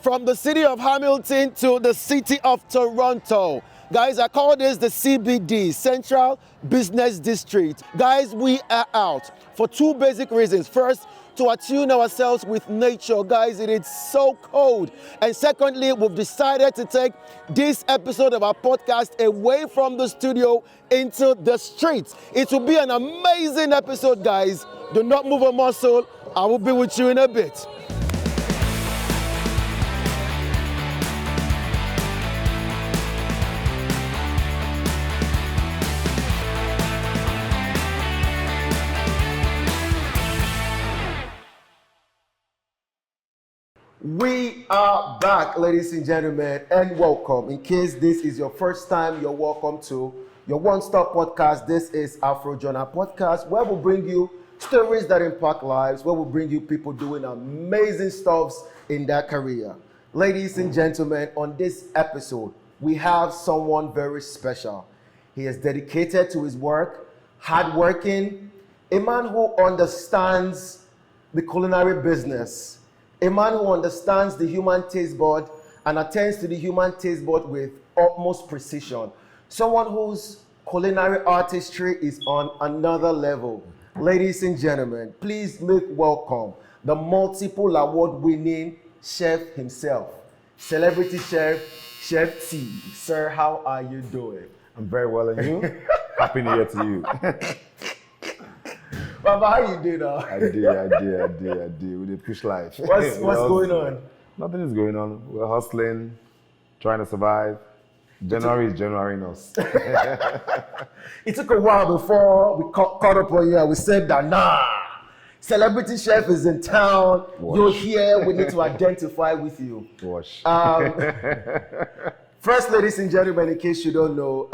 from the city of Hamilton to the city of Toronto. Guys, I call this the CBD, Central Business District. Guys, we are out for two basic reasons. First, to attune ourselves with nature. Guys, it is so cold. And secondly, we've decided to take this episode of our podcast away from the studio into the streets. It will be an amazing episode, guys. Do not move a muscle. I will be with you in a bit. We are back, ladies and gentlemen, and welcome. In case this is your first time, you're welcome to your one-stop podcast. This is AFROJOURNAL podcast, where we'll bring you stories that impact lives, where we'll bring you people doing amazing stuffs in their career. Ladies and gentlemen, on this episode, we have someone very special. He is dedicated to his work, hardworking, a man who understands the culinary business, a man who understands the human taste bud and attends to the human taste bud with utmost precision. Someone whose culinary artistry is on another level. Ladies and gentlemen, please make welcome the multiple award-winning chef himself, celebrity chef, Chef T. Sir, how are you doing? I'm very well, and you? Happy New Year to you. Baba, how you doing now? I did. We did push life. What's going on? Nothing is going on. We're hustling, trying to survive. January is January us. It took a while before we caught up on you and we said that, nah, celebrity chef is in town. Wash. You're here. We need to identify with you. Wash. First, ladies and gentlemen, in case you don't know,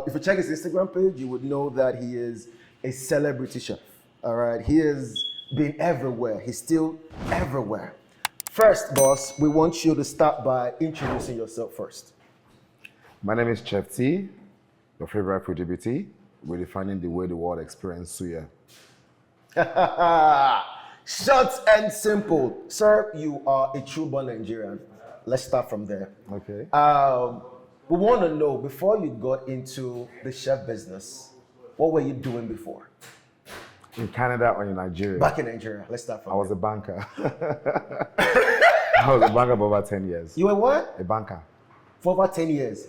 if you check his Instagram page, you would know that he is a celebrity chef. All right, he has been everywhere. He's still everywhere. First, boss, we want you to start by introducing yourself first. My name is Chef T, your favorite food deputy. We're defining the way the world experiences suya. Short and simple. Sir, you are a true-born Nigerian. Let's start from there. Okay. We want to know, before you got into the chef business, what were you doing before? In Canada or in Nigeria? Back in Nigeria. Let's start from I was a banker. I was a banker for over 10 years. You were what? A banker. For over 10 years.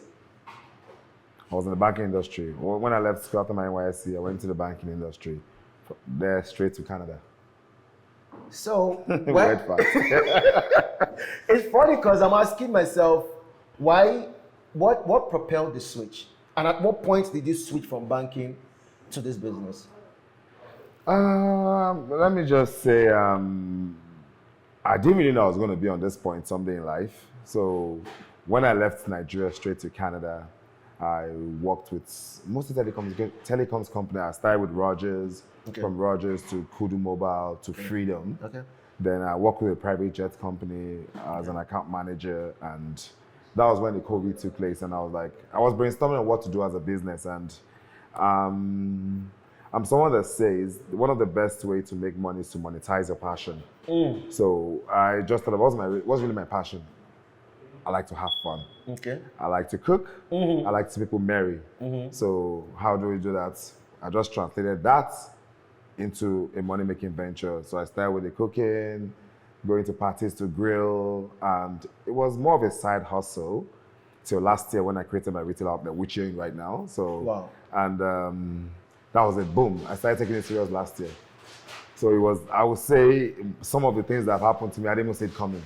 I was in the banking industry. When I left school after my NYSC, I went to the banking industry. There, straight to Canada. So, Red fast. It's funny because I'm asking myself, what propelled the switch? And at what point did you switch from banking to this business? Let me just say, I didn't really know I was going to be on this point someday in life. So when I left Nigeria straight to Canada, I worked with mostly telecoms company. I started with Rogers, from Rogers to Kudu Mobile to Freedom. Okay. Then I worked with a private jet company as an account manager, and that was when the COVID took place. And I was brainstorming on what to do as a business. And I'm someone that says one of the best ways to make money is to monetize your passion. So I just thought, what's really my passion? I like to have fun. Okay. I like to cook. I like to see people merry. So how do we do that? I just translated that into a money-making venture. So I started with the cooking, going to parties to grill, and it was more of a side hustle till last year when I created my retail outlet, which you're in right now. So, wow. And that was it, boom. I started taking it serious last year. So it was, I would say, some of the things that have happened to me, I didn't even see it coming.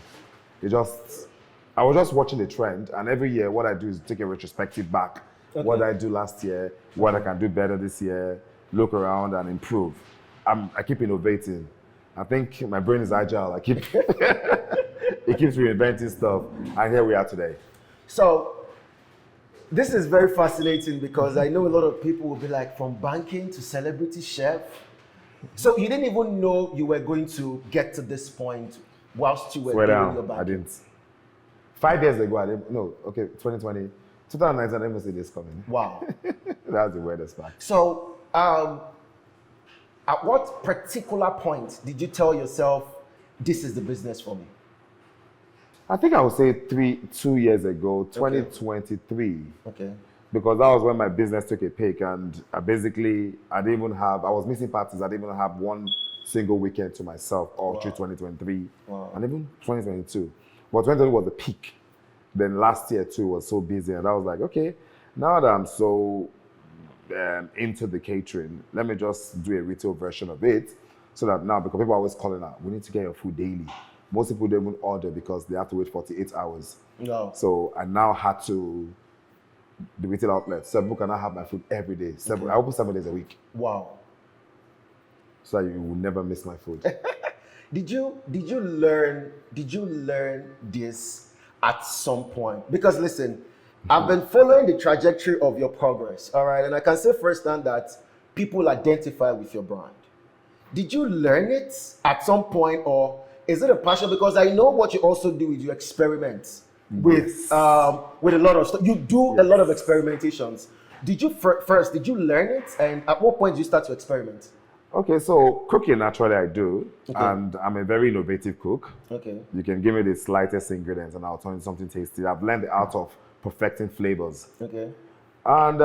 I was just watching the trend, and every year what I do is take a retrospective back. Okay. What I do last year, what I can do better this year, look around and improve. I keep innovating. I think my brain is agile. It keeps reinventing stuff, and here we are today. So this is very fascinating because I know a lot of people will be like, from banking to celebrity chef. So you didn't even know you were going to get to this point whilst you were doing your banking? I didn't. 5 years ago, 2020, 2019, I didn't even see this coming. Wow. That's the weirdest part. So, at what particular point did you tell yourself, this is the business for me? I think I would say 2 years ago, 2023. Okay. Because that was when my business took a peak, and I was missing parties. I didn't even have one single weekend to myself all through 2023 and even 2022. But 2020 was the peak. Then last year too was so busy, and I was like, okay, now that I'm so into the catering, let me just do a retail version of it, so that now, because people are always calling out, we need to get your food daily. Most people don't even order because they have to wait 48 hours. No. So I now had to the retail outlet, so people can now have my food every day. I open 7 days a week. Wow. So that you will never miss my food. Did you learn this at some point? Because listen, I've been following the trajectory of your progress, all right? And I can say firsthand that people identify with your brand. Did you learn it at some point, or is it a passion? Because I know what you also do is you experiment with a lot of stuff. You do a lot of experimentations. Did you did you learn it, and at what point did you start to experiment? Okay, so cooking naturally I do, and I'm a very innovative cook. Okay. You can give me the slightest ingredients and I'll turn it into something tasty. I've learned the art of perfecting flavors. Okay. And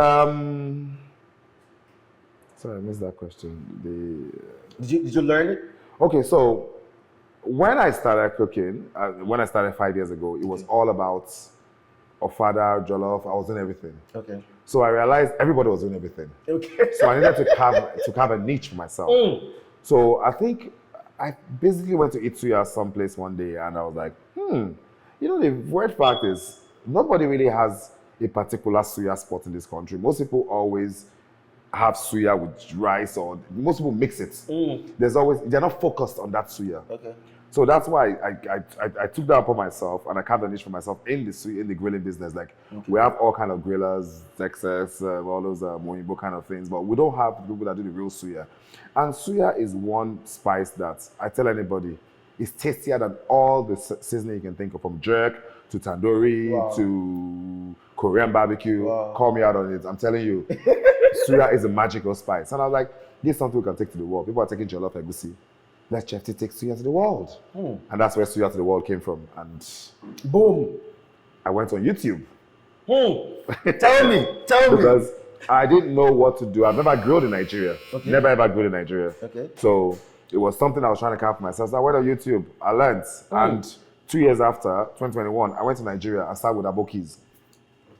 sorry, I missed that question. Did you learn it? Okay, so when I started cooking, when I started 5 years ago, it was all about ofada, jollof. I was doing everything. Okay. So I realized everybody was doing everything. Okay. So I needed to carve a niche for myself. So I think I basically went to eat suya someplace one day, and I was like, the weird fact is nobody really has a particular suya spot in this country. Most people always have suya with rice, or most people mix it. They're not focused on that suya. Okay. So that's why I took that upon myself, and I carved a niche for myself in the grilling business. Like we have all kind of grillers, Texas, all those Moyimbo kind of things, but we don't have people that do the real suya. And suya is one spice that I tell anybody is tastier than all the seasoning you can think of, from jerk to tandoori to Korean barbecue. Call me out on it. I'm telling you, suya is a magical spice. And I was like, this is something we can take to the world. People are taking jollof egusi. Let's try to take suya to the world. And that's where suya to the world came from. And boom, I went on YouTube. Tell me. Because I didn't know what to do. I've never grilled in Nigeria. Okay. Never ever grilled in Nigeria. Okay. So it was something I was trying to carve for myself. So I went on YouTube. I learned. And 2 years after, 2021, I went to Nigeria and started with abokis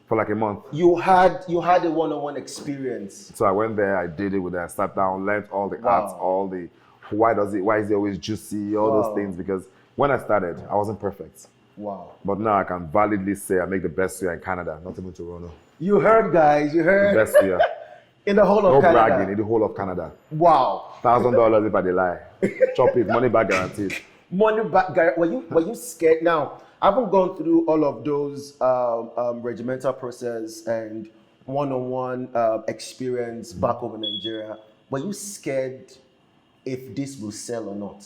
for like a month. You had a one-on-one experience. So I went there. I did it with them. I sat down, learned all the arts, all the why is it always juicy, all those things, because when I started, I wasn't perfect. Wow. But now I can validly say I make the best suya in Canada, not even Toronto. You heard, guys, you heard. The best suya. In the whole of Canada. No bragging, in the whole of Canada. Wow. $1,000 if I dey lie. Chop it, money back guaranteed. Money back guaranteed. Were you scared? Now, I haven't gone through all of those regimental process and one-on-one experience back home in Nigeria. Were you scared if this will sell or not?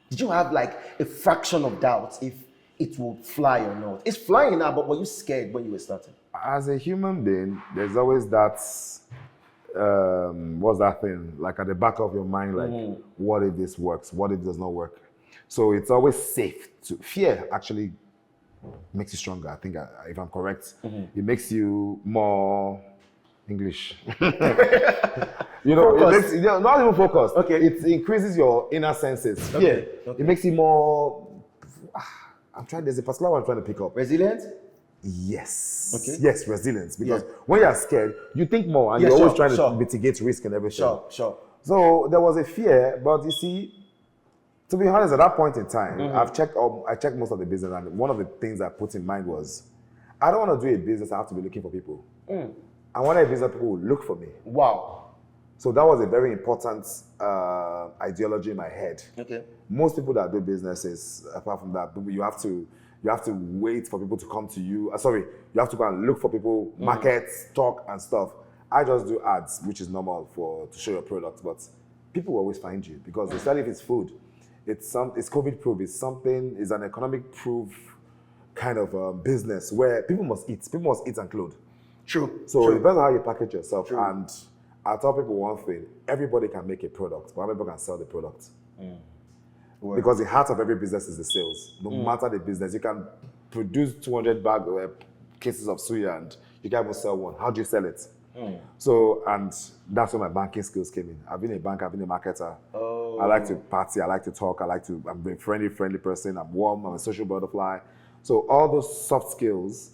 Did you have like a fraction of doubt if it will fly or not? It's flying now, but were you scared when you were starting? As a human being, there's always that, what's that thing? Like at the back of your mind, like, what if this works? What if it does not work? So it's always safe to, fear actually makes you stronger. I think, if I'm correct, it makes you more English. It makes not even focused. Okay. It increases your inner senses. Okay. Yeah. Okay. It makes you more. There's a particular one I'm trying to pick up. Resilient? Yes. Okay. Yes, resilience. Because when you're scared, you think more, and you're always trying to mitigate risk and everything. Sure. So there was a fear, but you see, to be honest, at that point in time, I checked most of the business, and one of the things I put in mind was, I don't want to do a business I have to be looking for people. I want a business people will look for me. Wow. So that was a very important ideology in my head. Okay. Most people that do businesses, apart from that, you have to wait for people to come to you. You have to go and look for people, markets, talk and stuff. I just do ads, which is normal to show your product, but people will always find you, because especially if it's food, it's COVID proof. It's an economic proof kind of business where people must eat and clothe. True. So it depends on how you package yourself. True. And I tell people one thing: everybody can make a product, but how many people can sell the product? Because the heart of every business is the sales. No matter the business, you can produce 200 cases of suya and you can't even sell one. How do you sell it? So, and that's where my banking skills came in. I've been a banker, I've been a marketer. I like to party, I like to talk, I'm a friendly person, I'm warm, I'm a social butterfly. So all those soft skills,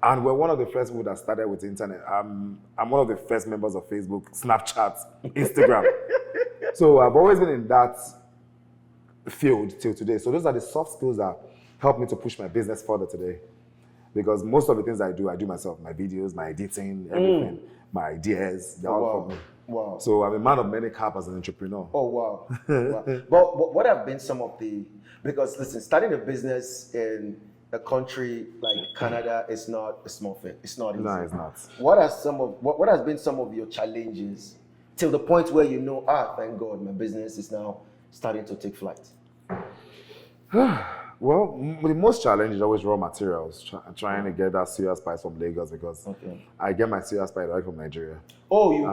and we're one of the first people that started with the internet. I'm one of the first members of Facebook, Snapchat, Instagram. So I've always been in that field till today. So those are the soft skills that help me to push my business further today. Because most of the things I do myself. My videos, my editing, everything, my ideas, they're all from me. Wow. So I'm a man of many caps as an entrepreneur. Oh, wow. Wow. But what have been some of the, because listen, starting a business in a country like Canada is not a small thing. It's not easy. No, it's not. What has been some of your challenges till the point where you know, thank God, my business is now starting to take flight? Well, the most challenge is always raw materials. Trying to get that suya spice from Lagos because I get my suya spice right from Nigeria. Oh, you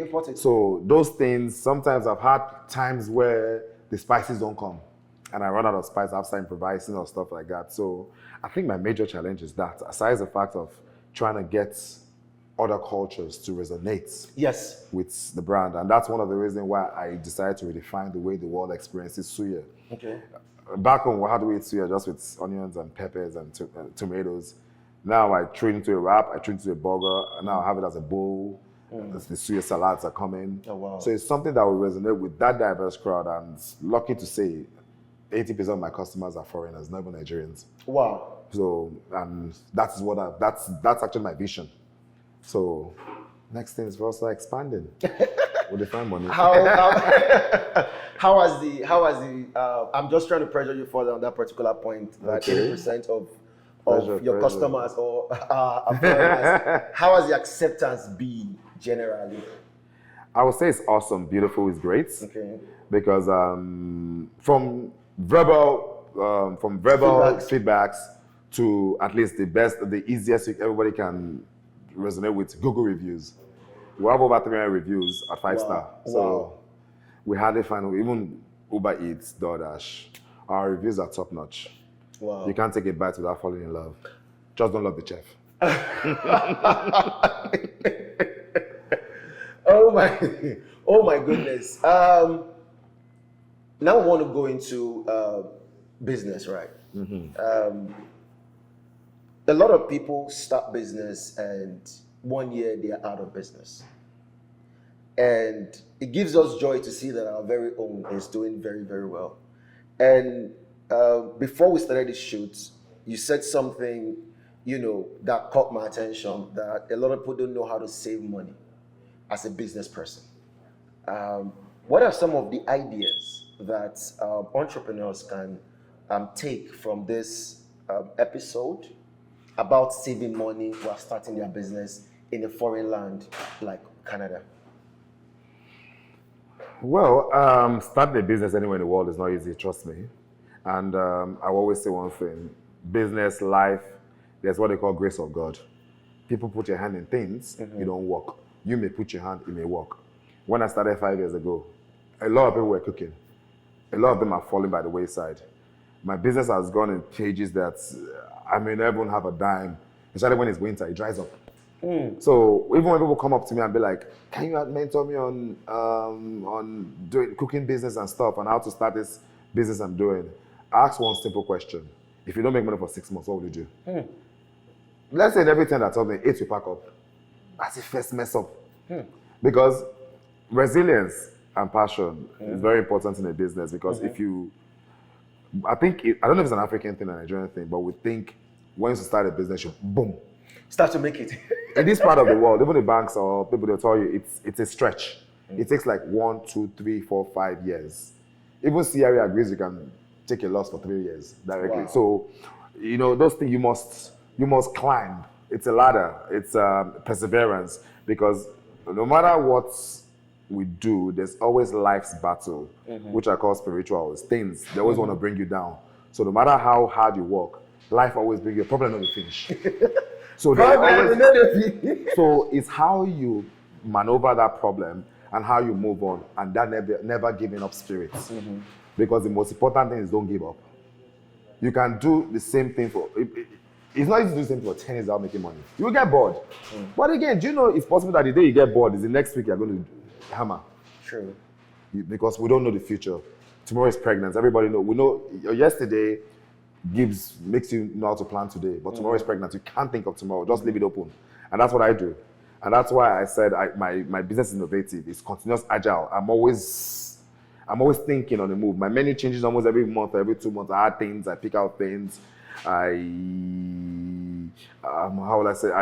import it. So those things, sometimes I've had times where the spices don't come and I run out of spice after improvising or stuff like that. So I think my major challenge is that, aside the fact of trying to get other cultures to resonate with the brand. And that's one of the reasons why I decided to redefine the way the world experiences suya. Okay. Back home, how do we eat suya? Just with onions and peppers and tomatoes. Now I turn into a wrap, I turn into a burger, and now I have it as a bowl. The suya salads are coming. Oh, wow. So it's something that will resonate with that diverse crowd. And lucky to say, 80% of my customers are foreigners, not even Nigerians. Wow. So, and that's that's actually my vision. So, next thing is for us expanding. We'll define money. How has the I'm just trying to pressure you further on that particular point that 80% of your customers are foreigners. How has the acceptance been generally? I would say it's awesome. Beautiful is great. Okay. Because from verbal feedbacks to at least the easiest everybody can resonate with, Google reviews. We have over 300 reviews at 5-star. So we hardly find, even Uber Eats, DoorDash, our reviews are top notch. Wow. You can't take a bite without falling in love. Just don't love the chef. Oh my goodness. Now I want to go into business, right? A lot of people start business and 1 year they are out of business. And it gives us joy to see that our very own is doing very, very well. And before we started this shoot, you said something, that caught my attention, that a lot of people don't know how to save money as a business person. What are some of the ideas that entrepreneurs can take from this episode about saving money while starting their business in a foreign land like Canada? Well, starting a business anywhere in the world is not easy, trust me. And I always say one thing, business, life, there's what they call grace of God. People put your hand in things, you don't work. You may put your hand, it may work. When I started 5 years ago, a lot of people were cooking. A lot of them are falling by the wayside. My business has gone in pages that I may never even have a dime, especially when it's winter, it dries up. So even when people come up to me and be like, can you mentor me on doing cooking business and stuff and how to start this business I'm doing? I ask one simple question. If you don't make money for 6 months, what would you do? Let's say in every time that told me, 8 you pack up. That's the first mess up. Because resilience and passion is very important in a business because if you, I don't know if it's an African thing or a Nigerian thing, but we think once you start a business, you boom. Start to make it. In this part of the world, even the banks or people, they'll tell you it's a stretch. It takes like 1, 2, 3, 4, 5 years. Even CRE agrees you can take a loss for 3 years directly. Wow. So, those things you must climb. It's a ladder. It's perseverance because no matter what we do, there's always life's battle, which I call spirituals. Things, they always want to bring you down. So no matter how hard you work, life always brings you a problem when you finish. So it's how you maneuver that problem and how you move on and that never giving up spirit. because the most important thing is don't give up. You can do the same thing for, it's not easy to do the same thing for 10 years without making money. You will get bored. But again, do you know it's possible that the day you get bored is the next week you're going to hammer? True. Because we don't know the future. Tomorrow is pregnant. Everybody know. We know yesterday makes you know how to plan today, but tomorrow is pregnant. You can't think of tomorrow. Just leave it open. And that's what I do. And that's why I said my business is innovative. It's continuous agile. I'm always thinking on the move. My menu changes almost every month or every 2 months. I add things, I pick out things. I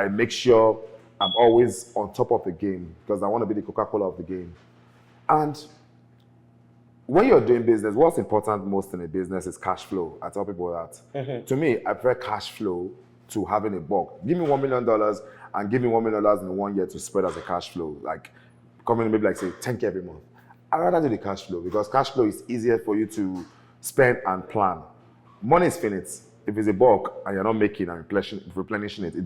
make sure I'm always on top of the game because I want to be the Coca-Cola of the game. And when you're doing business, what's important most in a business is cash flow. I tell people that. To me, I prefer cash flow to having a bulk. Give me $1 million and give me $1 million in 1 year to spread as a cash flow. Like coming maybe like say 10K every month. I'd rather do the cash flow because cash flow is easier for you to spend and plan. Money is finite. If it's a bulk and you're not making and replenishing it, it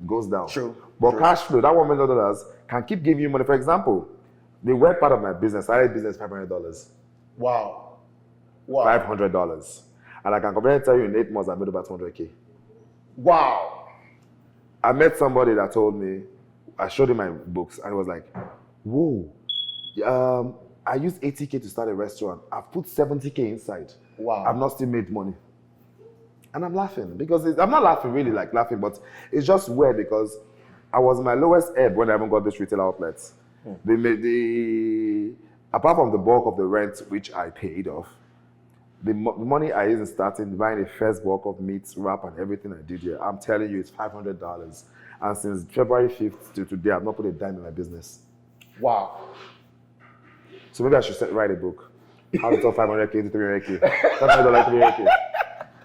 goes down. True. But cash flow, that $1 million can keep giving you money. For example, the web part of my business, I had business $500. Wow. $500. And I can completely tell you in 8 months I made about 200K. Wow. I met somebody that told me, I showed him my books and he was like, whoa, I used 80K to start a restaurant. I've put 70K inside. Wow. I've not still made money. And I'm laughing because I'm not laughing really like laughing, but it's just weird because I was in my lowest ebb when I haven't got this retail outlets. Apart from the bulk of the rent which I paid off, the money I used in starting, buying the first bulk of meat, wrap, and everything I did here, I'm telling you, it's $500. And since February 5th to today, I've not put a dime in my business. Wow. So maybe I should write a book. How to turn 500K to 300K. $500 to 300K.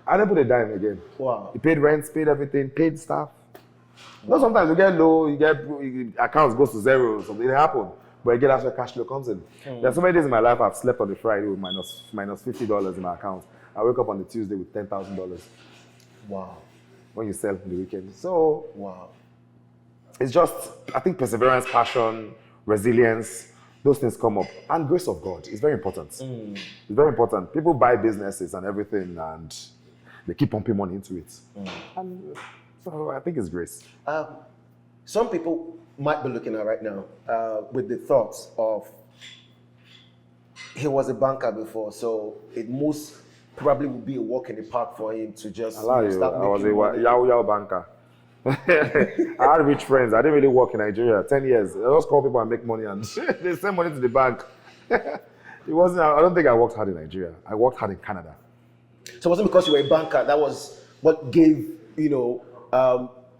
I didn't put a dime again. Wow. You paid rent, paid everything, paid staff. You know, sometimes you get low, accounts goes to zero, something happen. But again, that's where cash flow comes in. There's so many days in my life I've slept on the Friday with minus $50 in my account. I wake up on the Tuesday with $10,000. Wow. When you sell in the weekend. So, wow. It's just, I think perseverance, passion, resilience, those things come up. And grace of God is very important. It's very important. People buy businesses and everything and they keep pumping money into it. And so I think it's grace. Some people might be looking at right now with the thoughts of he was a banker before, so it most probably would be a walk in the park for him to just start making I was a money. yao banker. I had rich friends. I didn't really work in Nigeria. 10 years. I just call people and make money and they send money to the bank. It wasn't. I don't think I worked hard in Nigeria. I worked hard in Canada. So it wasn't because you were a banker that was what gave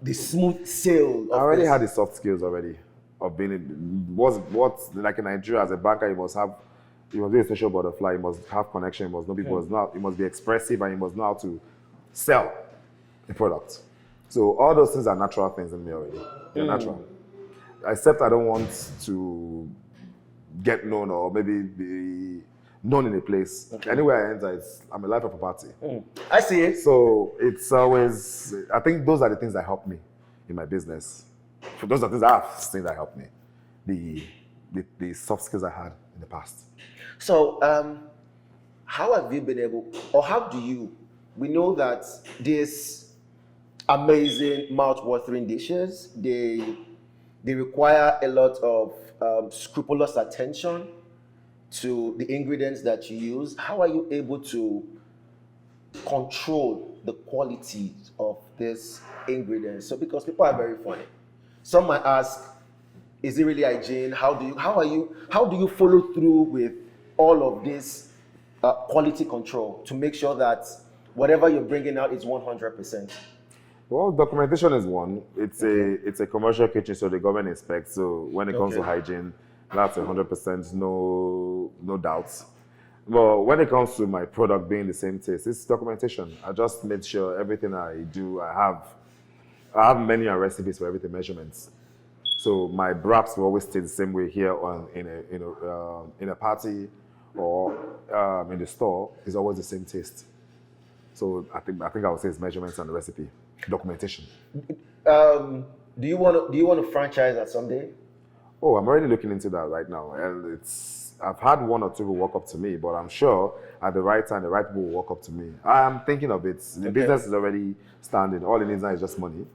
the smooth sail. I already had the soft skills already of being. What's like in Nigeria as a banker, you must be a social butterfly. You must have connection. You must know people. You must be expressive and you must know how to sell the product. So all those things are natural things in me already. They're natural. Except I don't want to get known or maybe be known in a place. Anywhere I enter, I'm a life of a party. I see it. So it's always, I think those are the things that help me in my business. So those are the things that help me. The soft skills I had in the past. So how have you been able, or how do you, we know that this amazing mouth-watering dishes, they require a lot of scrupulous attention to the ingredients that you use. How are you able to control the quality of this ingredient? So because people are very funny. Some might ask, is it really hygiene? How do you follow through with all of this quality control to make sure that whatever you're bringing out is 100%? Well, documentation is one. It's a commercial kitchen, so the government inspects. So when it comes to hygiene, that's 100%, no doubts. But when it comes to my product being the same taste, it's documentation. I just made sure everything I do, I have menu and recipes for everything, measurements. So my wraps will always stay the same way here in a party or in the store. It's always the same taste. So I think I would say it's measurements and the recipe. Documentation. Do you want to franchise that someday? Oh, I'm already looking into that right now, and I've had one or two who walk up to me, but I'm sure at the right time, the right people will walk up to me. I'm thinking of it. The business is already standing. All it needs now is just money.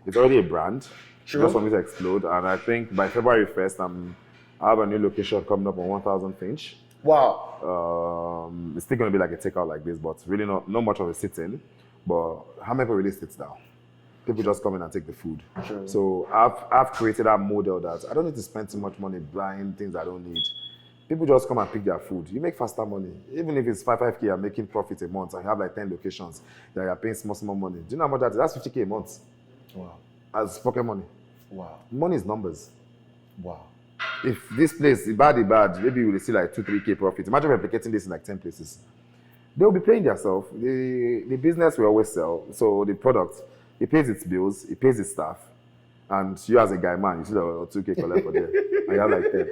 It's already a brand. True. Just for me to explode. And I think by February 1st, I have a new location coming up on 1000 Finch. Wow. It's still going to be like a takeout like this, but really not much of a sit-in. But how many people really sits down? People just come in and take the food. True. So I've created that model that I don't need to spend too much money buying things I don't need. People just come and pick their food. You make faster money. Even if it's 5K, you're making profit a month and you have like 10 locations that you're paying small money. Do you know how much that is? That's 50K a month. Wow. As pocket money. Wow. Money is numbers. Wow. If this place is bad, maybe you will see like 2-3K profit. Imagine replicating this in like 10 places. They'll be paying themselves. The business will always sell. So the product, it pays its bills, it pays its staff. And you as a guy, man, you see the 2K collect for there. And you have like 10.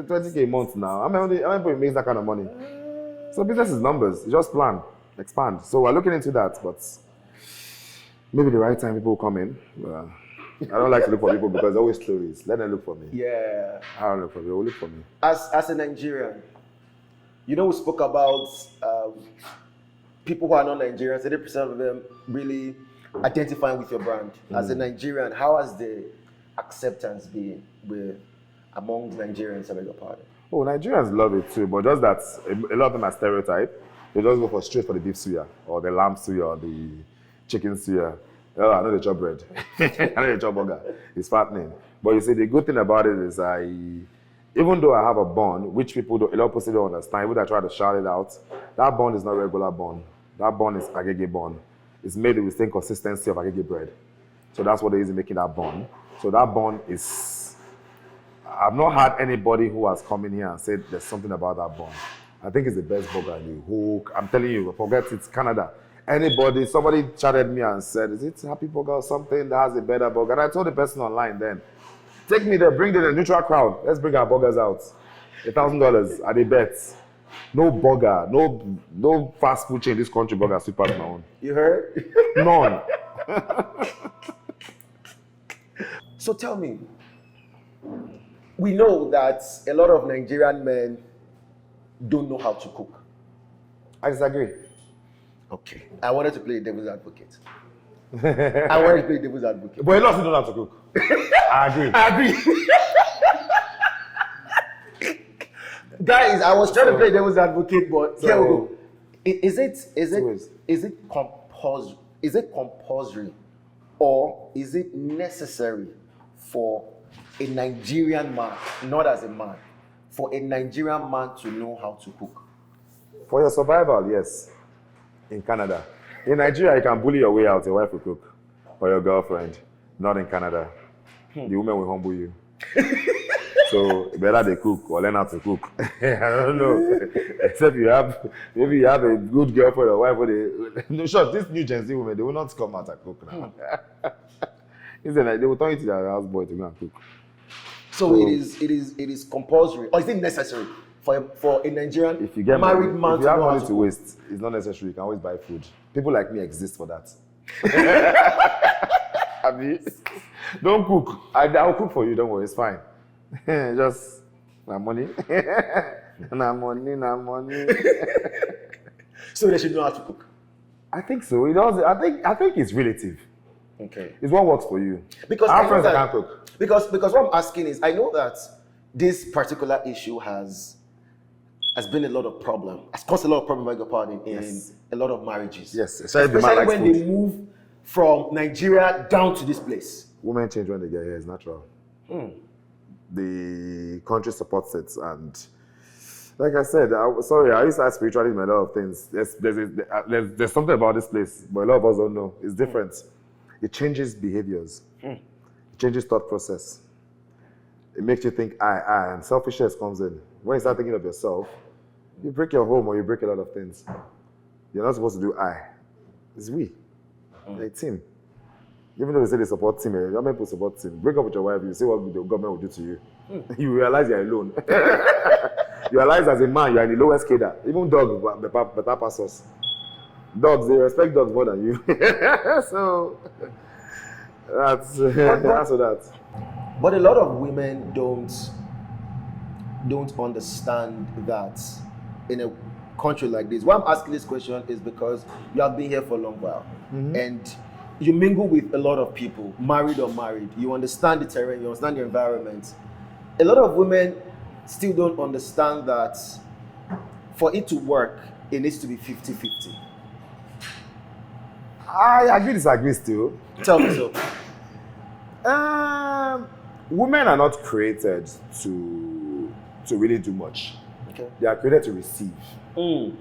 20K a month now. How many people makes that kind of money? So business is numbers. You just plan, expand. So we're looking into that, but maybe the right time people will come in. I don't like to look for people because they're always stories. Let them look for me. Yeah. I don't look for me. They will look for me. As a Nigerian, we spoke about people who are not Nigerians, 80% of them really identifying with your brand. As a Nigerian, how has the acceptance been among Nigerians? I beg your pardon. Oh, Nigerians love it too, but just that a lot of them are stereotype. They just go straight for the beef suya, or the lamb suya, or the chicken suya. Oh, I know the chop bread. I know the chop burger. It's fattening. But you see, the good thing about it is even though I have a bun, which a lot of people don't understand, even though I try to shout it out, that bun is not regular bun. That bun is agege bun. It's made with the same consistency of agege bread. So that's what they use in making that bun. So that bun is... I've not had anybody who has come in here and said there's something about that bun. I think it's the best burger in the whole... I'm telling you, forget it's Canada. Somebody chatted me and said, is it Happy Burger or something that has a better burger? And I told the person online then, take me there, bring the neutral crowd. Let's bring our burgers out. $1,000 at the bet. No burger, no fast food chain in this country burger super my own. You heard? None. So tell me, we know that a lot of Nigerian men don't know how to cook. I disagree. Okay. I wanted to play devil's advocate. But I wanted to play devil's advocate. a lot of people don't know how to cook. I agree. Guys, I was trying to play devil's advocate, but here we go. Is it compulsory or is it necessary for a Nigerian man, not as a man, for a Nigerian man to know how to cook? For your survival, yes. In Canada. In Nigeria, you can bully your way out, your wife will cook. Or your girlfriend. Not in Canada. The woman will humble you. So better they cook or learn how to cook. I don't know. Except maybe you have a good girlfriend or wife. No, sure, this new Gen Z women, they will not come out and cook now. Instead, they will turn you to their houseboy to go and cook. So it is compulsory, or is it necessary for a Nigerian if you get married man if you to have know how money to to cook? waste, it's not necessary. You can always buy food. People like me exist for that. I mean, don't cook. I'll cook for you. Don't worry, it's fine. Just money. money. So they should know how to cook. I think so. It does. I think it's relative. Okay. It's what works for you. Because our friends that can't cook. Because what I'm asking is, I know that this particular issue has been a lot of problem. Has caused a lot of problem, beg your pardon, in a lot of marriages. Yes, especially when they move from Nigeria down to this place. Women change when they get here. It's natural. The country supports it, and like I said, I used to ask spiritualism a lot of things. There's something about this place, but a lot of us don't know. It's different. It changes behaviors. It changes thought process. It makes you think I, and selfishness comes in. When you start thinking of yourself, you break your home or you break a lot of things. You're not supposed to do I. It's we. Like team. Even though they say they support team, how many people support team? Break up with your wife, you see what the government will do to you. You realize you're alone. You realize as a man, you're in the lowest cadre. Even dogs better pass us. Dogs, they respect dogs more than you. So, that's that. But a lot of women don't don't understand that in a country like this. Why I'm asking this question is because you have been here for a long while, and you mingle with a lot of people, married or married. You understand the terrain, you understand the environment. A lot of women still don't understand that for it to work, it needs to be 50-50. I agree, disagree still. Tell me so. Women are not created to really do much. Okay. They are created to receive. Even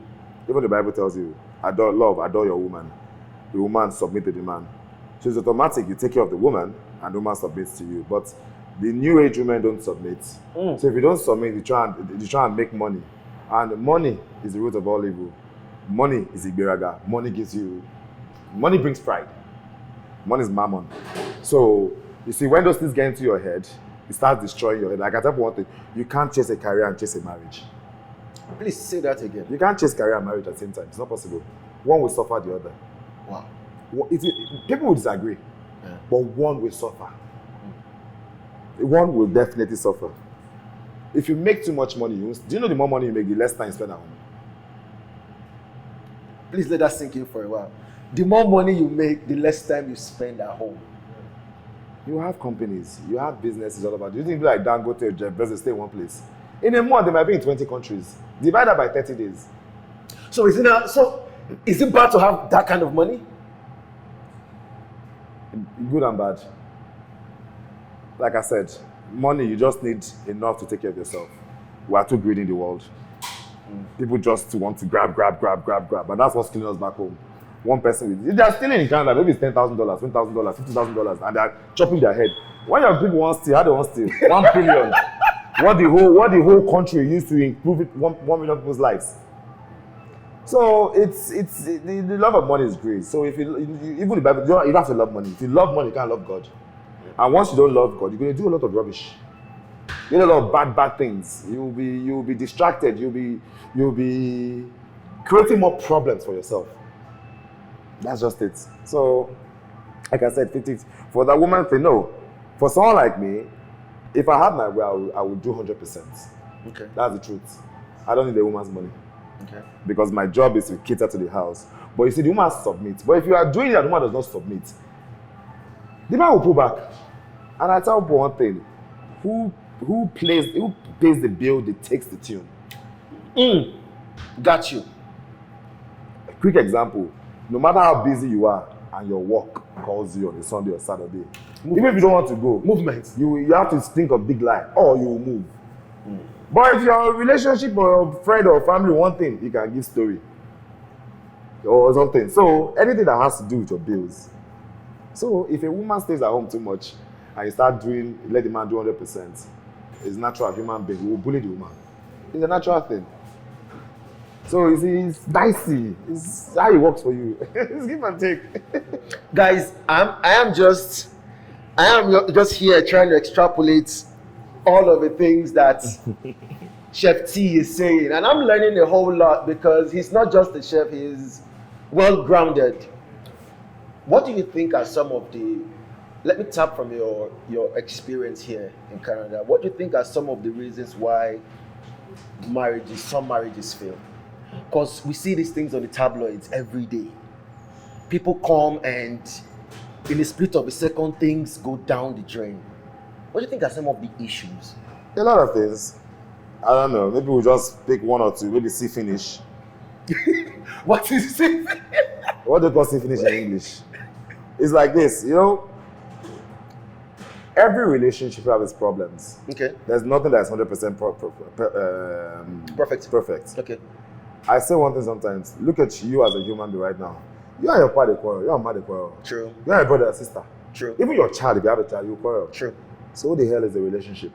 the Bible tells you, adore your woman. The woman submit to the man. So it's automatic, you take care of the woman and the woman submits to you. But the new age women don't submit. So if you don't submit, you try and make money. And money is the root of all evil. Money is igberaga. Money brings pride. Money is mammon. So you see, when those things get into your head, it starts destroying your head. Like I tell you one thing, you can't chase a career and chase a marriage. Please say that again. You can't chase career and marriage at the same time. It's not possible. One will suffer the other. Wow. People will disagree, but one will suffer. One will definitely suffer. If you make too much money, do you know the more money you make, the less time you spend at home? Please let that sink in for a while. The more money you make, the less time you spend at home. You have companies, you have businesses all about. Do you think people like Dangote or Jeff Bezos stay in one place? In a month, they might be in 20 countries. Divide that by 30 days. So is it bad to have that kind of money? Good and bad. Like I said, money, you just need enough to take care of yourself. We are too greedy in the world. People just want to grab. And that's what's killing us back home. One person, they are stealing in Canada, maybe it's $10,000, $20,000, $50,000, and they're chopping their head. Why your people want to steal? How they want to steal? 1 billion. What the whole country used to improve it, 1 million people's lives. So the love of money is great. So if even the Bible, you have to love money. If you love money, you can't love God. And once you don't love God, you're going to do a lot of rubbish. You do a lot of bad things. You'll be distracted. You'll be creating more problems for yourself. That's just it. So, like I said, 50 for that woman to know. For someone like me, if I had my way, I would do 100%. Okay. That's the truth. I don't need a woman's money. Okay. Because my job is to cater to the house. But you see, the woman submits. But if you are doing it and the woman does not submit, the man will pull back. And I tell people one thing: who pays the bill that takes the tune. Got you. A quick example: no matter how busy you are and your work calls you on a Sunday or Saturday, even if you don't want to go, movement. You have to think of big lie, or you will move. But if your relationship or friend or family one thing, you can give story or something. So anything that has to do with your bills. So if a woman stays at home too much and you start let the man do 100%, it's natural. Human being, we will bully the woman. It's a natural thing. So you see, it's dicey. It's how it works for you. It's give and take. Guys, I am just here trying to extrapolate all of the things that Chef T is saying, and I'm learning a whole lot because he's not just a chef; he's well grounded. What do you think are some of the? Let me tap from your experience here in Canada. What do you think are some of the reasons why some marriages fail? Because we see these things on the tabloids every day. People come and in the split of a second, things go down the drain. What do you think are some of the issues? A lot of things. I don't know. Maybe we'll just pick one or two. Maybe see finish. What is see finish? What do you call see finish in English? It's like this, every relationship has its problems. Okay. There's nothing that's 100% perfect. Okay. I say one thing sometimes. Look at you as a human being right now. You and your father quarrel. You and mother quarrel. True. You and your brother and sister. True. Even your child, if you have a child, you quarrel. True. So what the hell is a relationship?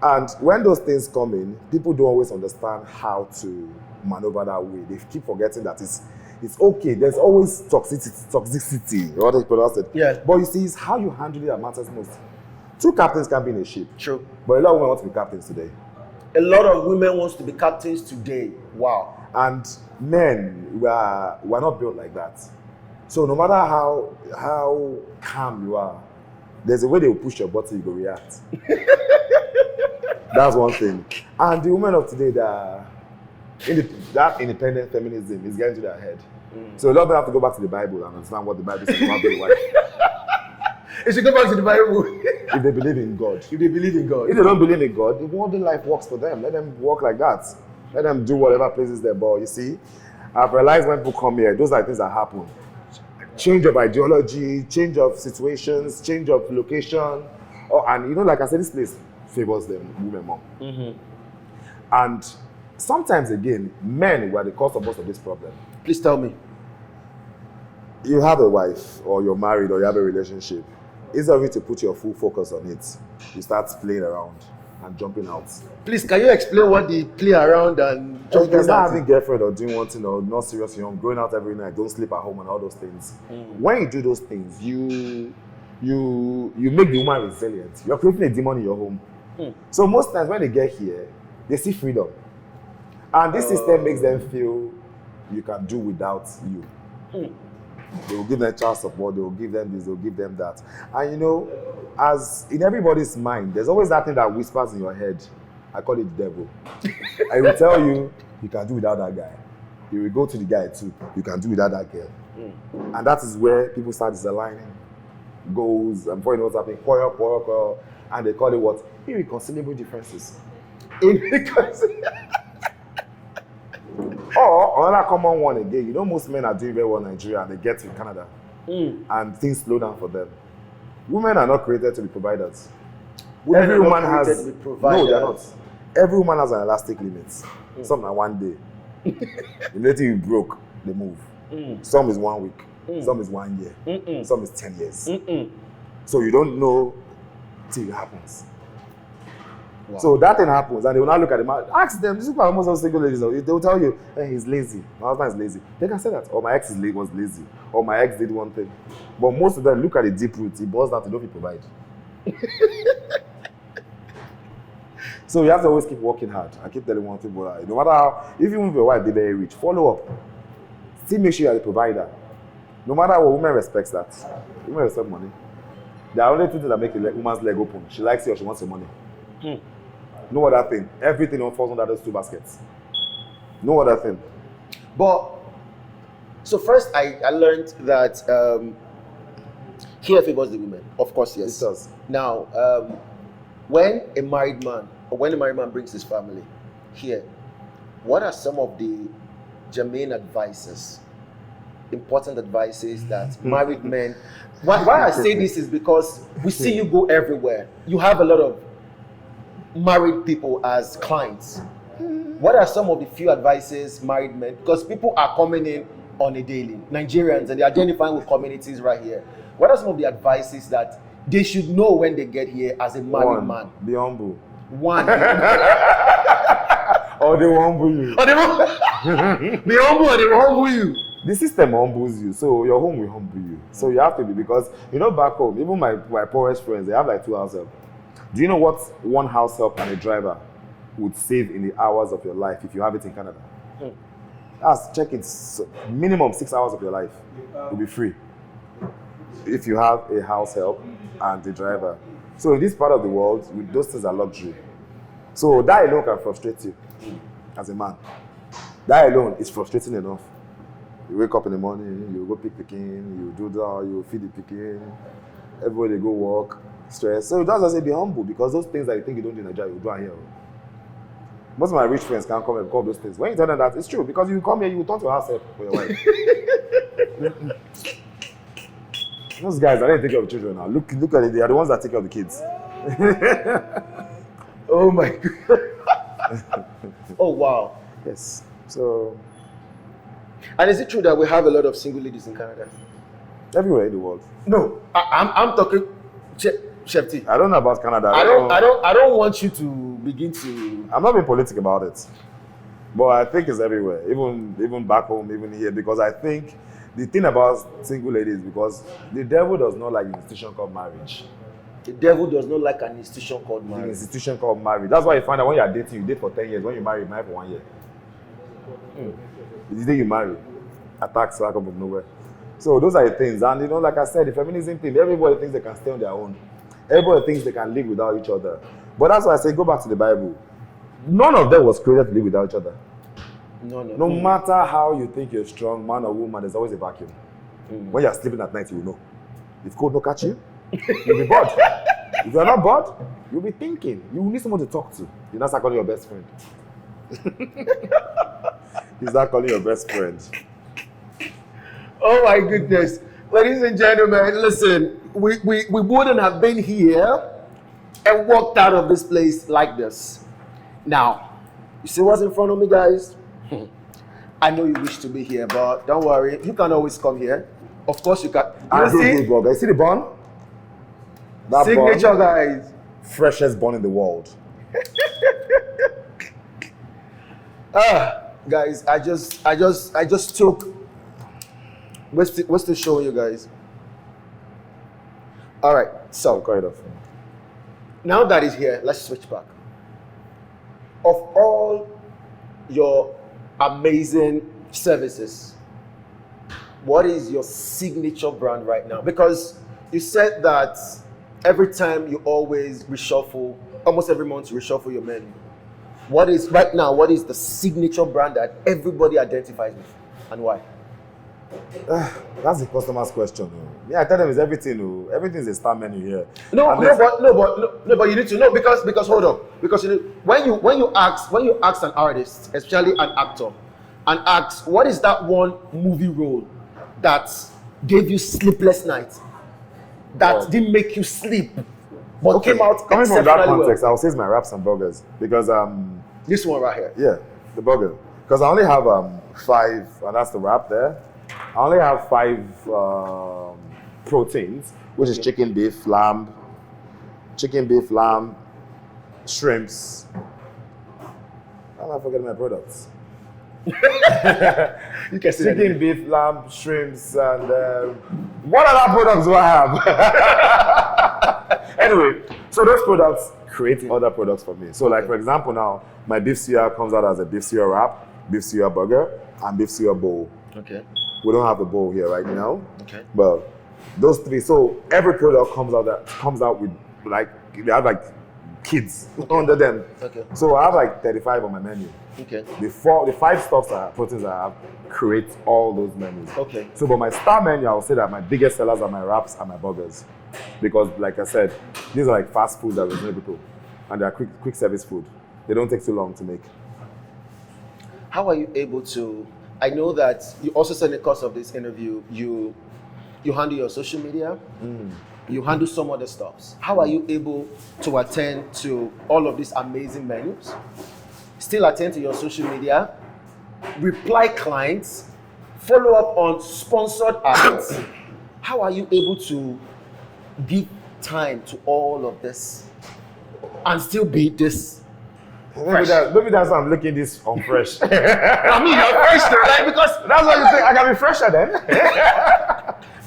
And when those things come in, people don't always understand how to maneuver that way. They keep forgetting that it's okay. There's always toxicity. What they pronounce it. Yeah. But you see, it's how you handle it that matters most. Two captains can be in a ship. True. But a lot of women want to be captains today. A lot of women wants to be captains today. Wow. And men, we're not built like that. So no matter how calm you are, there's a way they will push your button, you go react. That's one thing. And the women of today, that independent feminism is getting to their head. So a lot of them have to go back to the Bible and understand what the Bible says about being a wife. They should go back to the Bible. If they believe in God. If they believe in God. If they don't believe in God, the worldly life works for them. Let them walk like that. Let them do whatever pleases them. But you see, I've realized when people come here, those are things that happen. Change of ideology, change of situations, change of location. And like I said, this place favors them, women more. And sometimes again, men were the cause of most of this problem. Please tell me. You have a wife, or you're married, or you have a relationship. Instead of you to put your full focus on it, you start playing around and jumping out. Please, can you explain what the play around and jumping out? It's not having a girlfriend or doing one thing or not serious, going out every night, don't sleep at home and all those things. When you do those things, you make the woman resilient. You're creating a demon in your home. So most times when they get here, they see freedom. And this system makes them feel you can do without you. They will give them child support, they will give them this, they will give them that. And as in everybody's mind, there's always that thing that whispers in your head. I call it the devil. I will tell you, you can do without that guy. You will go to the guy too, you can do without that girl. And that is where people start disaligning goals, and before you know what's happening, quarrel, and they call it what? Irreconcilable differences. Or another common one again, most men are doing very well in Nigeria and they get to Canada and things slow down for them. Women are not created to be providers. Every woman has no, they're not. Every woman has an elastic limit. Some are 1 day. Immediately you broke, they move. Some is 1 week. Some is 1 year. Some is 10 years. So you don't know till it happens. Wow. So that thing happens, and they will now look at him. Ask them. These people are almost all single ladies. They will tell you, hey, he's lazy. My husband is lazy. They can say that. Or my ex was lazy. Or my ex did one thing. But most of them look at the deep root. It boils down to don't be provide. So you have to always keep working hard. I keep telling one people, no matter how, if you move your wife, they're very rich, follow up. Still make sure you're the provider. No matter what, women respects that. Women respect money. There are only two things that make a woman's leg open. She likes you or she wants your money. No other thing. Everything falls under those two baskets. No other thing. But, so first I learned that here favors the women. Of course, yes. It does. Now, when a married man brings his family here, what are some of the germane advices, important advices that married men... Why I say this is because we see you go everywhere. You have a lot of married people as clients. What are some of the few advices married men, because people are coming in on a daily, Nigerians, and they're identifying with communities right here. What are some of the advices that they should know when they get here as a married man? Be humble. One. Or they will humble you. Be humble or they will humble you. The system humbles you, so your home will humble you. So you have to be, because back home, even my poorest friends, they have like 2 house help. Do you know what one house help and a driver would save in the hours of your life if you have it in Canada? Check it. Minimum 6 hours of your life will be free if you have a house help and a driver. So in this part of the world, those things are luxury. So that alone can frustrate you as a man. That alone is frustrating enough. You wake up in the morning, you go pick picking, you do that, you feed the picking, everybody go work, stress. So that's why I say be humble, because those things that you think you don't do in Nigeria, you do here. Most of my rich friends can't come and call those things. When you tell them that, it's true, because you come here, you will turn to house help for your wife. Those guys, I don't take care of children now. Look at it, they are the ones that take care of the kids. Oh my God. Oh wow. Yes. So. And is it true that we have a lot of single ladies in Canada? Everywhere in the world. No, I'm talking, Chef T. I don't know about Canada. I don't want you to begin to. I'm not being politic about it, but I think it's everywhere, even back home, even here, because I think the thing about single ladies, because the devil does not like an institution called marriage. The devil does not like an institution called marriage. An institution called marriage. That's why you find out when you are dating, you date for 10 years. When you marry for 1 year. The day you marry, attacks come from nowhere. So those are the things. And like I said, the feminism thing, everybody thinks they can stay on their own. Everybody thinks they can live without each other. But that's why I say go back to the Bible. None of them was created to live without each other. No matter how you think you're strong, man or woman, there's always a vacuum. When you're sleeping at night, you will know. If cold no catch you, you'll be bored. If you're not bored, you'll be thinking. You will need someone to talk to. You're not start calling your best friend. You start calling your best friend. Oh my goodness. Ladies and gentlemen, listen, we wouldn't have been here and walked out of this place like this. Now, you see what's in front of me, guys? I know you wish to be here, but don't worry, you can always come here. Of course you can. You see the bun? That signature, bun, guys. freshest bun in the world. Guys, I just took. What's the show, you guys? All right, so Kind of. now that it's here, let's switch back. Of all your amazing services, what is your signature brand right now? Because you said that every time you always reshuffle, almost every month you reshuffle your menu. What is the signature brand that everybody identifies with, and why? That's the customer's question. Yeah, I tell them it's everything. Everything is a star menu here. But you need to know because hold on, because you know, when you ask an artist, especially an actor, and ask what is that one movie role that gave you sleepless nights, that didn't make you sleep, but came out coming from that context, well. I'll say it's my wraps and burgers because This one right here. yeah, the burger, because I only have 5, and that's the wrap there. I only have 5 proteins, which is chicken, beef, lamb, shrimps. How am I forgetting my products? You can see Chicken, beef, lamb, shrimps, and what other products do I have? Anyway, so those products create other products for me. So like for example now, my beef suya comes out as a beef suya wrap, beef suya burger, and beef suya bowl. Okay. We don't have the bowl here right now. Okay. But those 3, so every product comes out with like, they have like kids under them. Okay. So I have like 35 on my menu. Okay. The 5 stuffs proteins I have create all those menus. Okay. So, but my star menu, I would say that my biggest sellers are my wraps and my burgers, because, like I said, these are like fast food that reasonable people, and they are quick service food. They don't take too long to make. How are you able to? I know that you also said in the course of this interview, you handle your social media, you handle some other stuffs. How are you able to attend to all of these amazing menus, still attend to your social media, reply clients, follow up on sponsored ads? How are you able to give time to all of this and still be this? Maybe that's why I'm looking this unfresh. I mean, you're fresh, right? Because That's what you think. I can be fresher then.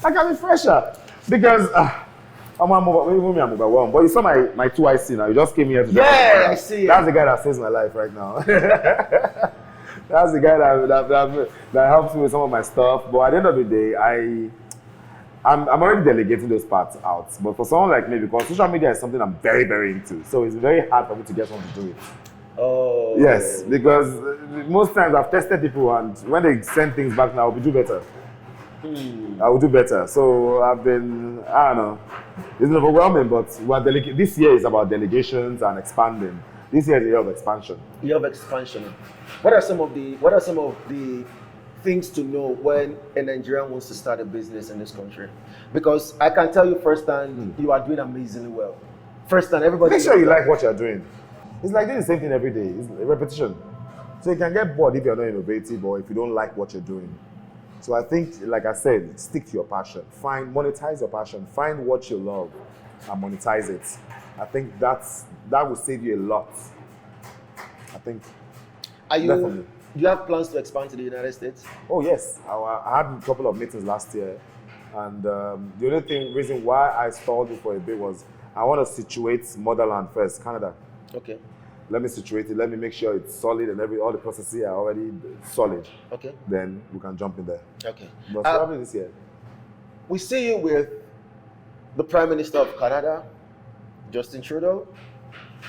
I can be fresher because I'm overwhelmed. But you saw my 2 IC now. You just came here to. Yeah, I see it. That's the guy that saves my life right now. That's the guy that helps me with some of my stuff. But at the end of the day, I'm already delegating those parts out. But for someone like me, because social media is something I'm very, very into, so it's very hard for me to get someone to do it. oh Yes, because most times I've tested people, and when they send things back now, I will do better. I will do better. So I don't know, it's overwhelming, but this year is about delegations and expanding. This year is a year of expansion. year of expansion. What are some of the things to know when a Nigerian wants to start a business in this country? Because I can tell you firsthand, you are doing amazingly well. Firsthand, everybody. Make sure you like what you're doing. It's like doing the same thing every day. It's a repetition. So you can get bored if you're not innovative or if you don't like what you're doing. So I think, like I said, stick to your passion. Monetize your passion. Find what you love and monetize it. I think that will save you a lot. I think. Definitely. Do you have plans to expand to the United States? Oh yes, I had a couple of meetings last year, and the only reason why I stalled it for a bit was I want to situate motherland first, Canada. Okay. Let me situate it. Let me make sure it's solid and all the processes are already solid. Okay. Then we can jump in there. Okay. But probably this year. We see you with the Prime Minister of Canada, Justin Trudeau,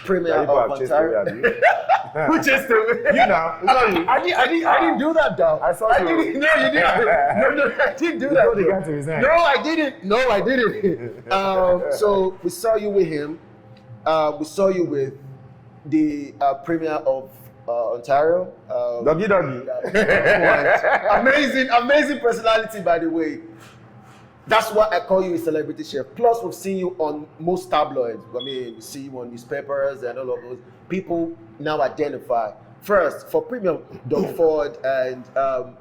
Premier People of have chased Ontario. away at you. Who chased him? You now. It's not you. I didn't do that, though. I saw you. Didn't. No, you didn't. No, I didn't do that. told the bro. guy to resign. No, I didn't. No, I didn't. So we saw you with him. We saw you with the Premier of Ontario. Doggy. Amazing personality, by the way. That's why I call you a celebrity chef. Plus, we've seen you on most tabloids. I mean, we see you on newspapers and all of those. People now identify. First, for Premier Doug Ford and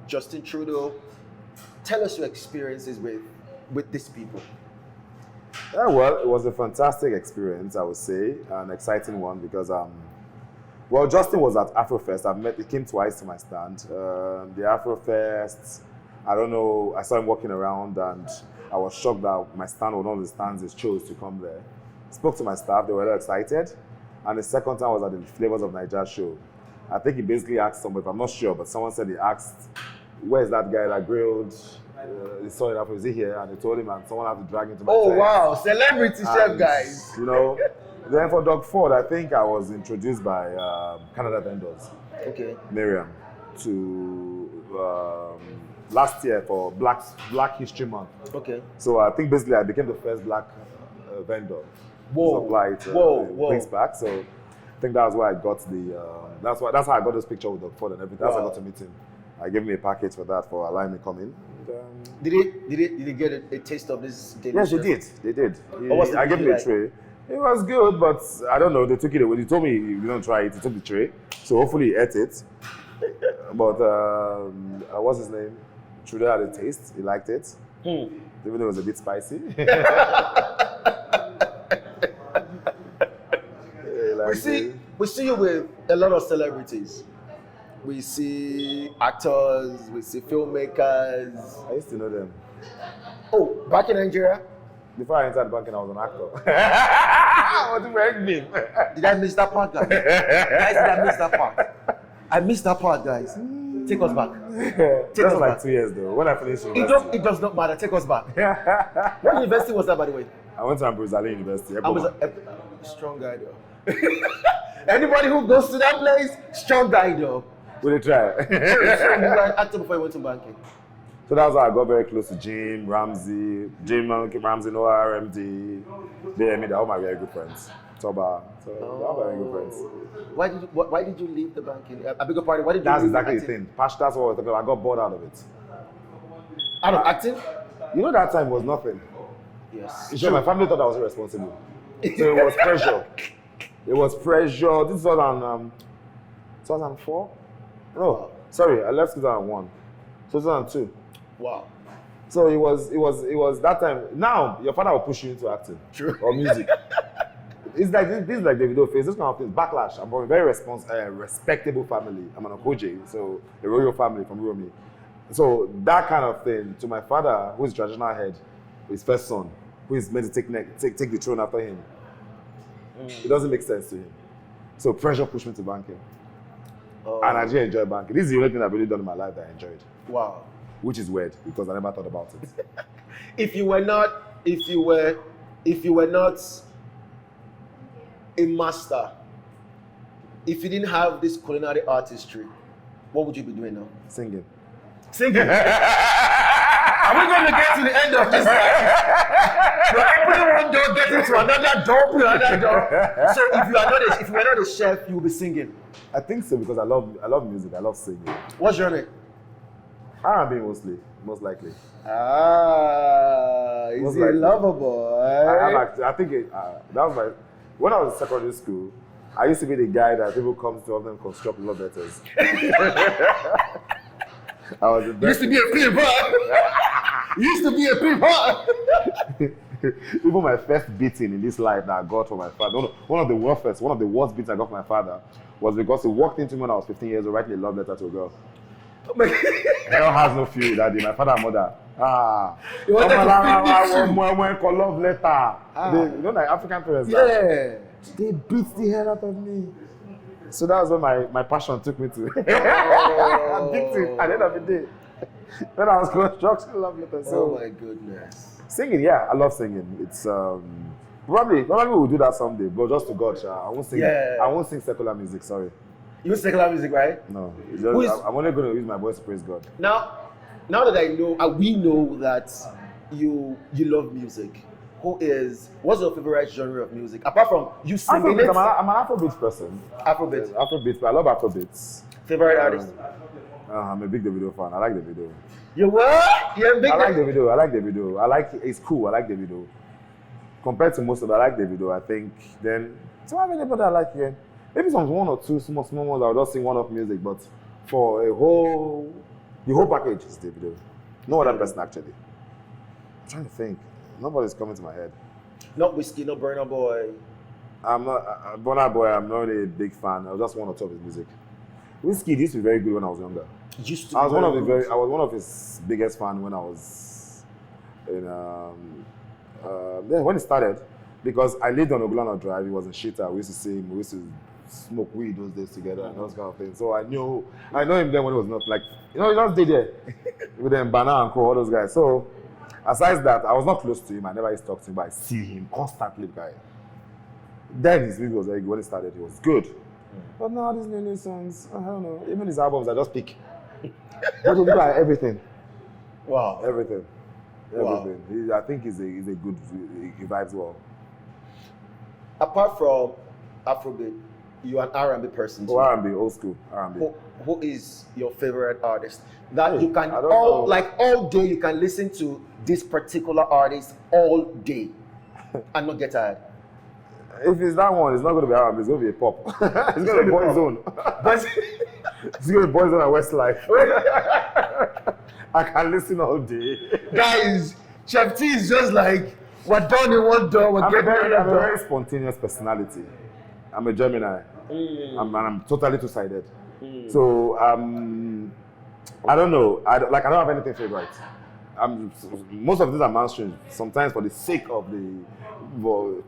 Justin Trudeau, tell us your experiences with these people. Yeah, well, it was a fantastic experience, I would say, an exciting one because, well, Justin was at Afrofest. He came twice to my stand. The Afrofest, I don't know, I saw him walking around and I was shocked that my stand was one of the stands he chose to come there. Spoke to my staff, they were really excited. And the second time was at the Flavors of Nigeria show. I think he basically asked somebody, I'm not sure, but someone said he asked, where's that guy that grilled? He saw it after, is he here? And they told him, and someone had to drag him to my tent. Wow, celebrity chef guys. You know, then for Doug Ford, I think I was introduced by Canada vendors. Okay. Miriam, to last year for Black History Month. Okay. So I think basically I became the first black vendor to supply Queen's Park. So I think that's why I got the. That's how I got this picture with Doug Ford and everything. That's how I got to meet him. I gave him a package for that for allowing me to come in. And, Did he get a taste of this delicious? yes, they did. I gave me a tray. It was good, but I don't know. They took it away. They told me you don't try it. He took the tray, so hopefully he ate it. But what's his name? Trudeau had a taste. He liked it, even though it was a bit spicy. We see you with a lot of celebrities. We see actors, we see filmmakers. I used to know them. Oh, back in Nigeria? Before I entered banking, I was an actor. What do you mean? Did I miss that part, guys? Guys, did I miss that part? I missed that part, guys. Take us back. That's like 2 years though. When I finished university. It does not matter. Take us back. What university was that, by the way? I went to Ambrosali University. I was a strong guy, though. Anybody who goes to that place, strong guy, though. Will you try? So you were actor before you went to banking. So that's how I got very close to Jim Ramsey, Noah, RMD. They're all my very good friends. Toba. So they're all very good friends. Why did you leave the banking? I beg your pardon. Why did you That's leave exactly the the thing. That's what I was talking about. I got bored out of it. Out of acting? You know that time was nothing. Yes. Sure, my family thought I was irresponsible. So it was pressure. It was pressure. This was 2004? No, sorry, I left 2001. 2002. Wow. So it was that time. Now your father will push you into acting. True. Or music. It's like this is like the video face. This kind of thing. Backlash. I'm from a very respectable family. I'm an Okoje, so a royal family from Uromi. So that kind of thing to my father, who is traditional head, his first son, who is meant to take the throne after him. It doesn't make sense to him. So pressure pushed me to banking. And I didn't enjoy banking. This is the only thing I've really done in my life that I enjoyed. Wow. Which is weird because I never thought about it. If you were not a master, if you didn't have this culinary artistry, what would you be doing now? Singing. Are we going to get to the end of this? You're opening one door, getting to another door. So if you were not a chef, you will be singing. I think so because I love music. I love singing. What's your name? R&B mostly, most likely. Is he a lover boy? I think that was when I was in secondary school, I used to be the guy that people come to help them construct love letters. I was the best. Used to be a people. Even my first beating in this life that I got from my father, one of the worst beats I got from my father was because he walked into me when I was 15 years old writing a love letter to a girl. Oh my God. Hell has no fury that day. My father and mother. You want love letter. You know, like African parents. Yeah. They beat the hell out of me. So that was when my passion took me to. Addicted at the end of the day. When I was constructing love letters. So, oh my goodness. Singing, yeah, I love singing. It's people Probably we'll do that someday, but just to God, I won't sing. Yeah. I won't sing secular music. Sorry. You use secular music, right? No, it's just, I'm only going to use my voice to praise God. Now that I know, we know that you love music. What's your favorite genre of music? Apart from you singing it? I'm an Afrobeat person. Afrobeat. Yes, Afrobeat, but I love Afrobeats. Favorite artist? I'm a big Davido fan. I like Davido. You what? You're a big. I like Davido. It's cool. I like Davido. Compared to most of them, I like Davido. I think then. So I have anybody I like here. Maybe some one or two small ones. I'll just sing one of music, but for the whole package is Davido. No other person actually. I'm trying to think. Nobody's coming to my head. Not Whiskey, not Burna Boy. I'm not Burna Boy. I'm not really a big fan. I was just one or two of his music. Whiskey used to be very good when I was younger. I was one of his biggest fans when I was in when it started, because I lived on Ogulano Drive. He was in Shita. We used to sing. We used to smoke weed those days together and those kind of things. So I know him then when he was not like he just did there with them Bana and Co, all those guys. So aside that, I was not close to him. I never used to talk to him, but I see him constantly, guy. Then his music was very good. When it started, it was good. But now these new songs, I don't know. Even his albums, I just pick. But you look at everything. Wow. Everything. Wow. I think he's a good. He vibes well. Apart from Afrobeat, you're an R&B person too. Oh, R&B, old school R&B. Who is your favorite artist that you can all day you can listen to this particular artist all day and not get tired? If it's that one, it's not going to be R&B. It's going to be a pop. It's going to be Boyzone. It's going to be Boyzone and Westlife. I can listen all day. Guys, Chef T is just like, we're done in one door. I'm a very spontaneous personality. I'm a Gemini. I'm totally two-sided. So I don't know. I don't have anything favorite. Most of these are mainstream. Sometimes for the sake of the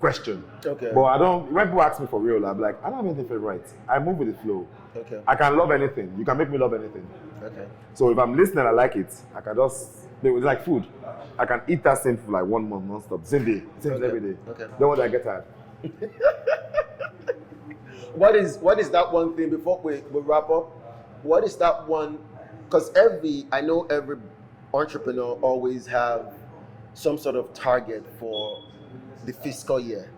question. Okay. But I don't. When people ask me for real, I'm like, I don't have anything favorite. I move with the flow. Okay. I can love anything. You can make me love anything. Okay. So if I'm listening, I like it. I can just. It's like food. I can eat that same food like 1 month non-stop. Same day. Same every day. Okay. Then when I get tired. What is that one thing before we wrap up? What is that one? Because I know every entrepreneur always have some sort of target for the fiscal year.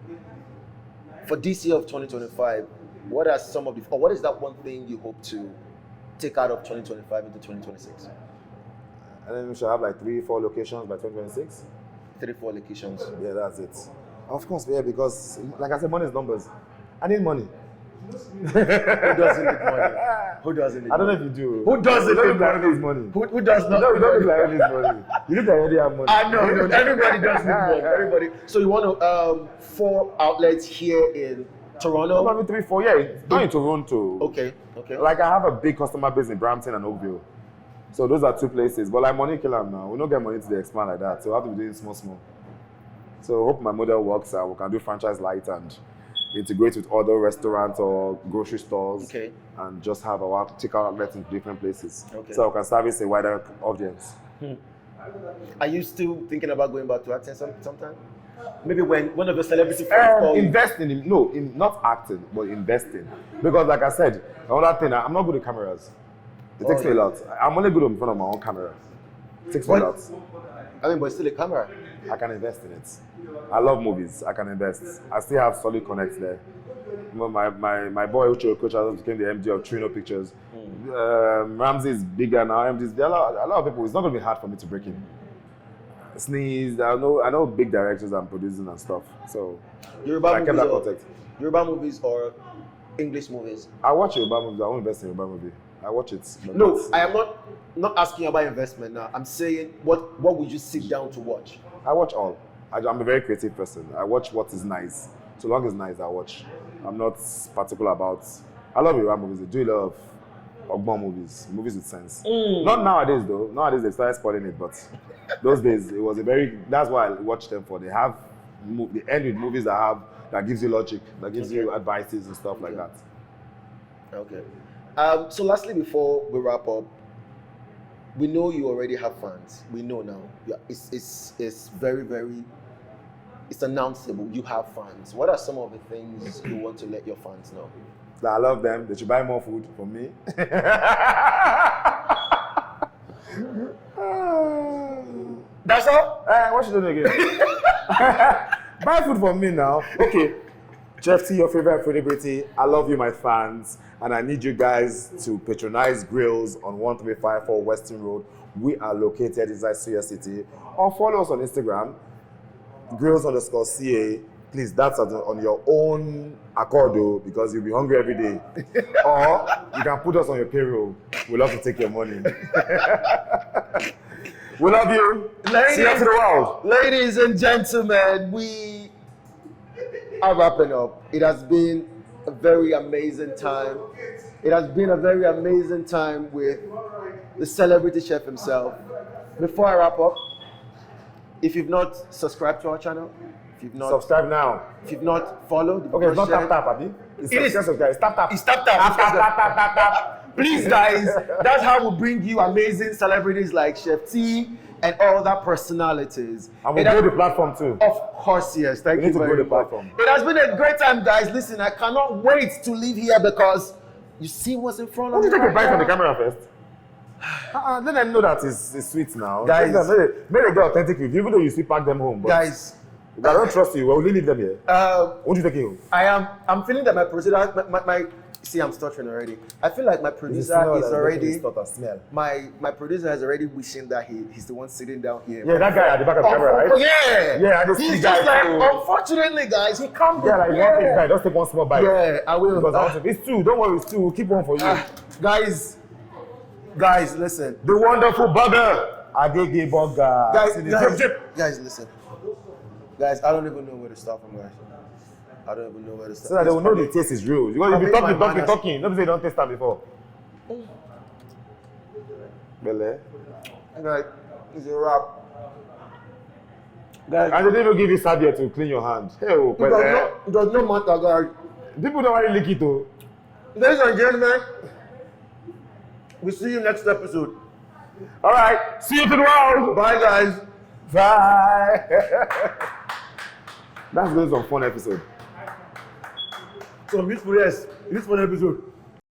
For this year of 2025, what are some of what is that one thing you hope to take out of 2025 into 2026? And then we should have like 3-4 locations by 2026. 3-4 locations. Yeah, that's it. Of course, yeah, because like I said, money is numbers. I need money. Who doesn't need money? Who doesn't need money? I don't know if you do. Who doesn't need money? Who does not? No, you don't look like you need money. You look like you already have money. I know. Everybody does need money. Everybody. So you want to 4 outlets here in Toronto? Probably 3-4. Yeah, not in Toronto. Okay. Like I have a big customer base in Brampton and Oakville. So those are 2 places. But like money kill them now. We don't get money to expand like that. So I have to be doing small. So I hope my model works and we can do franchise light and integrate with other restaurants or grocery stores. Okay. And just have our take-out outlets in different places. Okay. So we can service a wider audience. Are you still thinking about going back to acting sometime? Maybe when one of the celebrity friends call you. Investing in not acting, but investing. Because like I said, another thing, I'm not good at cameras. It takes me a lot. I'm only good in front of my own camera. It takes me a lot. I mean, but it's still a camera. I can invest in it. I love movies. I can invest. I still have solid connects there. My boy Uche Okocha became the MD of Trino Pictures. Ramsey is bigger now. There are a lot of people. It's not going to be hard for me to break in. Sneeze. I know big directors I'm producing and stuff. So Yoruba movies or English movies? I watch Yoruba movies. I won't invest in Yoruba movie. I watch it. No, I am not asking about investment now. I'm saying what would you sit down to watch? I watch all. I'm a very creative person. I watch what is nice. So long as it's nice, I watch. I'm not particular about. I love Yoruba movies. I do a lot of Ogbon movies with sense. Not nowadays though. Nowadays they started spoiling it, but those days it was that's why I watch them for. They end with movies that gives you logic, that gives you advices and stuff like that. Okay. So lastly, before we wrap up, we know you already have fans. We know now. It's very, very it's announceable. You have fans. What are some of the things you want to let your fans know? That I love them. They should buy more food from me. That's all? What should I do again? Buy food from me now. Okay. Jeff T, your favorite celebrity. I love you, my fans. And I need you guys to patronize Grills on 1354 Western Road. We are located inside Suya City. Or follow us on Instagram, Grills_CA. Please, that's on your own accord, though, because you'll be hungry every day. Or you can put us on your payroll. We'll love to take your money. We love you. See you to the world. Ladies and gentlemen, we are wrapping up. It has been a very amazing time. It has been a very amazing time with the celebrity chef himself. Before I wrap up, if you've not subscribed to our channel, if you've not subscribe now. If you've not followed, okay, it's not tap, Abi. It is. Subscribe. It's tap. It's tap. Please, guys, that's how we bring you amazing celebrities like Chef T and all other personalities. And we'll grow the platform too. Of course, yes. Thank you very much. Platform. It has been a great time, guys. Listen, I cannot wait to leave here because you see what's in front of me. Why don't you take a bite from the camera first? Let them know that it's sweet now. Guys, may they get authentic with you, even though you still pack them home. But guys, if I don't trust you, well, will you leave them here? Won't you take it home? I'm feeling that my producer, see, I'm stuttering already. I feel like my producer is already. My producer is already wishing that he's the one sitting down here. Yeah, that guy at the back of the camera, right? Yeah. Yeah, I just see He's guys. just like, unfortunately, guys, he can't be. Yeah, like one big guy, just take one small bite. Yeah, I will. Because it's two. Don't worry, it's two. We'll keep one for you. Guys, listen. The wonderful burger. Agege burger. Guys, listen. Guys, I don't even know where to start from, guys. I don't even know where to start. So that they will know the taste is real. Because if you talking. Nobody say you don't taste that before. Bele. Guys, it's a wrap. Guys, and they didn't even give you serviette to clean your hand. Hey, it does not matter, guys. People don't really lick it though. Ladies and gentlemen, we'll see you next episode. All right. See you to the world. Bye, guys. Bye. That's going to be a fun episode. So, useful episode.